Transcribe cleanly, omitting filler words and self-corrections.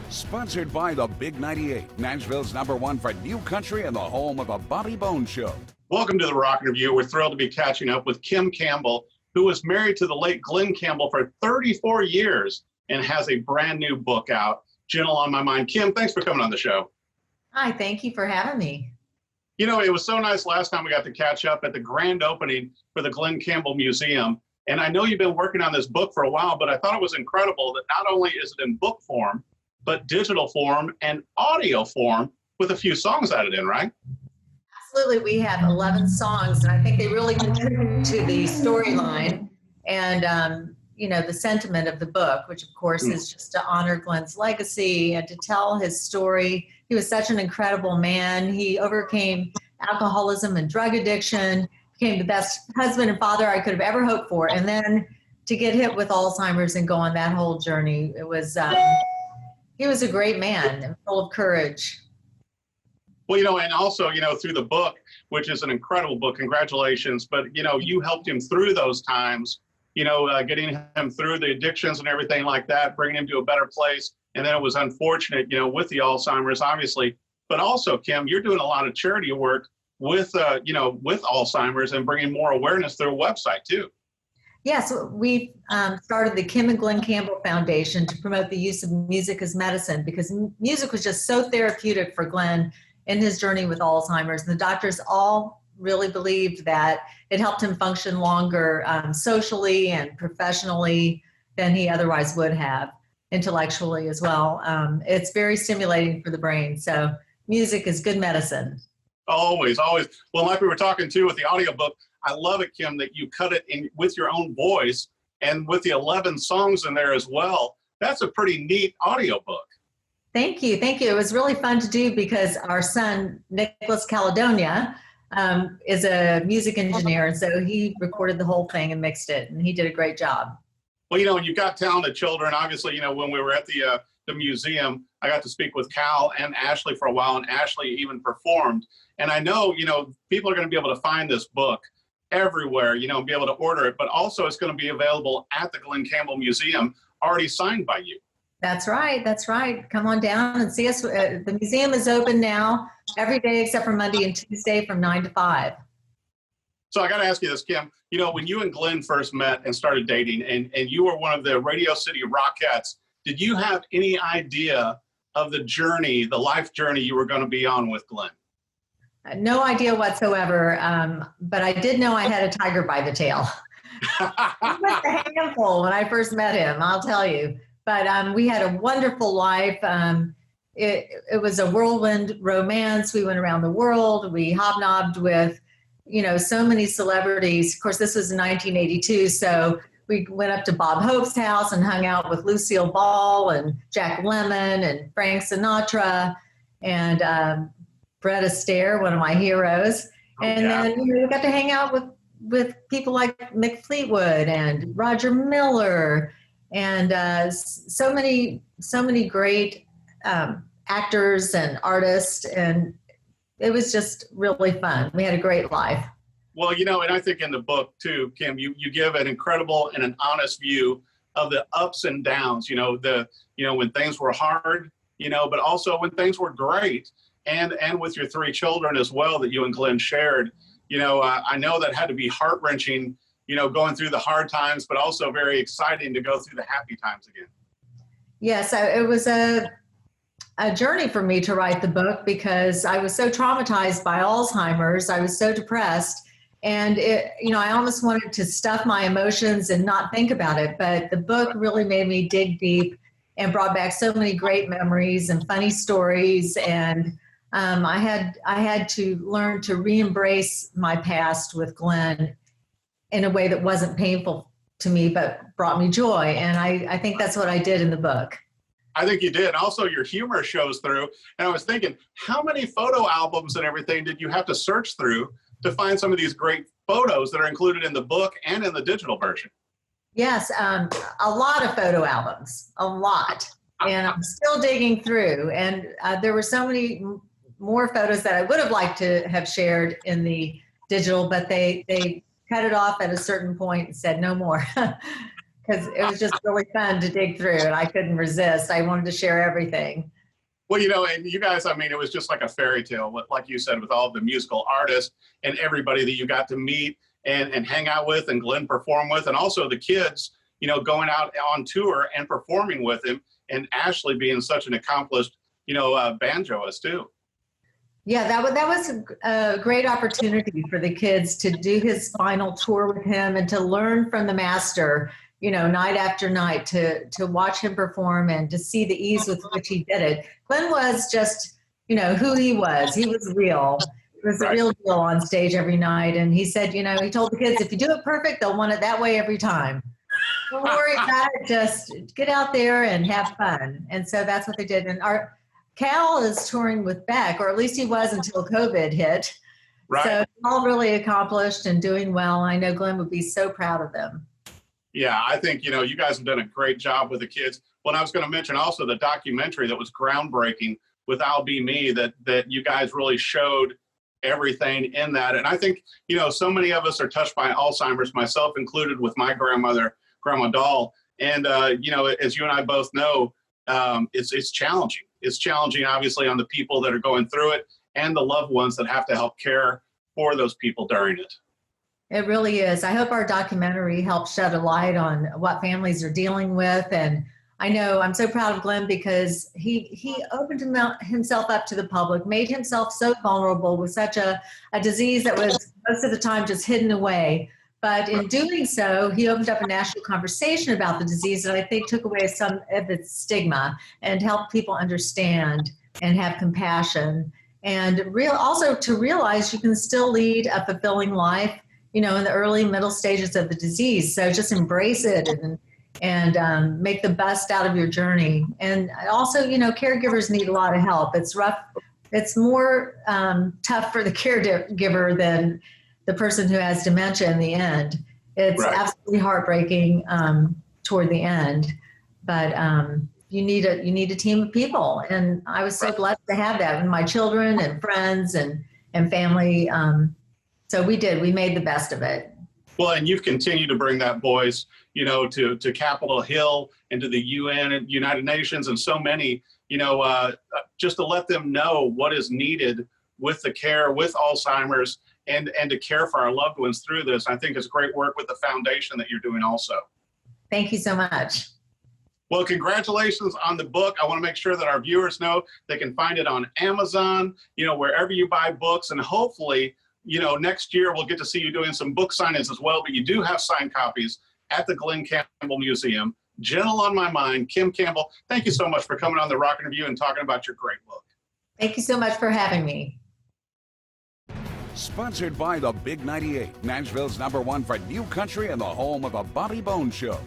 Sponsored by the Big 98, Nashville's #1 for new country and the home of the Bobby Bones Show. Welcome to the Rockette Review. We're thrilled to be catching up with Kim Campbell, who was married to the late Glen Campbell for 34 years and has a brand new book out, Gentle on My Mind. Kim, thanks for coming on the show. Hi, thank you for having me. You know, it was so nice last time we got to catch up at the grand opening for the Glen Campbell Museum. And I know you've been working on this book for a while, but I thought it was incredible that not only is it in book form, but digital form and audio form with a few songs added in, right? Absolutely. We have 11 songs, and I think they really contribute to the storyline and, the sentiment of the book, which, of course, is just to honor Glen's legacy and to tell his story. He was such an incredible man. He overcame alcoholism and drug addiction, became the best husband and father I could have ever hoped for. And then to get hit with Alzheimer's and go on that whole journey, it was, he was a great man and full of courage. Well, and also, through the book, which is an incredible book, congratulations, but, you helped him through those times, getting him through the addictions and everything like that, bringing him to a better place. And then it was unfortunate, with the Alzheimer's, obviously, but also, Kim, you're doing a lot of charity work with Alzheimer's and bringing more awareness through a website too. Yes, we started the Kim and Glen Campbell Foundation to promote the use of music as medicine, because music was just so therapeutic for Glen in his journey with Alzheimer's. And the doctors all really believed that it helped him function longer socially and professionally than he otherwise would have, intellectually as well. It's very stimulating for the brain. So music is good medicine. Always, always. Well, like we were talking too with the audiobook, I love it, Kim, that you cut it in with your own voice and with the 11 songs in there as well. That's a pretty neat audiobook. Thank you. Thank you. It was really fun to do because our son, Nicholas Caledonia, is a music engineer. And so he recorded the whole thing and mixed it, and he did a great job. Well, you've got talented children. Obviously, when we were at the museum, I got to speak with Cal and Ashley for a while, and Ashley even performed. And I know, people are going to be able to find this book everywhere, and be able to order it, but also it's going to be available at the Glen Campbell Museum, already signed by you. That's right. That's right. Come on down and see us. The museum is open now every day except for Monday and Tuesday from 9 to 5. So I got to ask you this, Kim, when you and Glen first met and started dating and you were one of the Radio City Rockettes, did you have any idea of the journey, the life journey you were going to be on with Glen? No idea whatsoever, but I did know I had a tiger by the tail. He was a handful when I first met him, I'll tell you. But we had a wonderful life. It was a whirlwind romance. We went around the world. We hobnobbed with, so many celebrities. Of course, this was in 1982, so we went up to Bob Hope's house and hung out with Lucille Ball and Jack Lemmon and Frank Sinatra and Fred Astaire, one of my heroes. And then we got to hang out with people like Mick Fleetwood and Roger Miller and so many great actors and artists. And it was just really fun. We had a great life. Well, and I think in the book too, Kim, you give an incredible and an honest view of the ups and downs, when things were hard, but also when things were great. And with your 3 children as well that you and Glen shared, I know that had to be heart-wrenching, going through the hard times, but also very exciting to go through the happy times again. Yes, it was a journey for me to write the book because I was so traumatized by Alzheimer's. I was so depressed. And I almost wanted to stuff my emotions and not think about it. But the book really made me dig deep and brought back so many great memories and funny stories. And I had to learn to re-embrace my past with Glen in a way that wasn't painful to me, but brought me joy. And I think that's what I did in the book. I think you did. Also, your humor shows through. And I was thinking, how many photo albums and everything did you have to search through to find some of these great photos that are included in the book and in the digital version? Yes, a lot of photo albums, a lot. And I'm still digging through. And there were so many more photos that I would have liked to have shared in the digital, but they cut it off at a certain point and said no more. because it was just really fun to dig through, and I couldn't resist. I wanted to share everything. Well, and you guys, I mean, it was just like a fairy tale, like you said, with all the musical artists and everybody that you got to meet and hang out with, and Glenn perform with, and also the kids, going out on tour and performing with him, and Ashley being such an accomplished, banjoist too. Yeah, that was a great opportunity for the kids to do his final tour with him and to learn from the master, night after night, to watch him perform and to see the ease with which he did it. Glenn was just, who he was. He was real. It was a real deal on stage every night. And he said, he told the kids, if you do it perfect, they'll want it that way every time. Don't worry about it. Just get out there and have fun. And so that's what they did. And our Cal is touring with Beck, or at least he was until COVID hit. Right. So all really accomplished and doing well. I know Glenn would be so proud of them. Yeah, I think, you guys have done a great job with the kids. Well, I was going to mention also the documentary that was groundbreaking with I'll Be Me, that you guys really showed everything in that. And I think, so many of us are touched by Alzheimer's, myself included, with my grandmother, Grandma Doll. And, as you and I both know, it's challenging. It's challenging, obviously, on the people that are going through it and the loved ones that have to help care for those people during it. It really is. I hope our documentary helps shed a light on what families are dealing with. And I know I'm so proud of Glenn because he opened himself up to the public, made himself so vulnerable with such a disease that was most of the time just hidden away. But in doing so, he opened up a national conversation about the disease that I think took away some of its stigma and helped people understand and have compassion. And also to realize you can still lead a fulfilling life, in the early middle stages of the disease. So just embrace it and make the best out of your journey. And also, caregivers need a lot of help. It's rough. It's more tough for the caregiver than the person who has dementia in the end. It's absolutely heartbreaking toward the end, but you need a team of people. And I was so blessed to have that with my children and friends and family. So we made the best of it. Well, and you've continued to bring that voice, to Capitol Hill and to the UN and United Nations and so many, just to let them know what is needed with the care, with Alzheimer's, and to care for our loved ones through this. I think it's great work with the foundation that you're doing also. Thank you so much. Well, congratulations on the book. I want to make sure that our viewers know they can find it on Amazon, wherever you buy books, and hopefully, next year we'll get to see you doing some book signings as well, but you do have signed copies at the Glen Campbell Museum. Gentle on my mind, Kim Campbell, thank you so much for coming on the Rock Review and talking about your great book. Thank you so much for having me. Sponsored by the Big 98, Nashville's #1 for new country and the home of a Bobby Bones Show.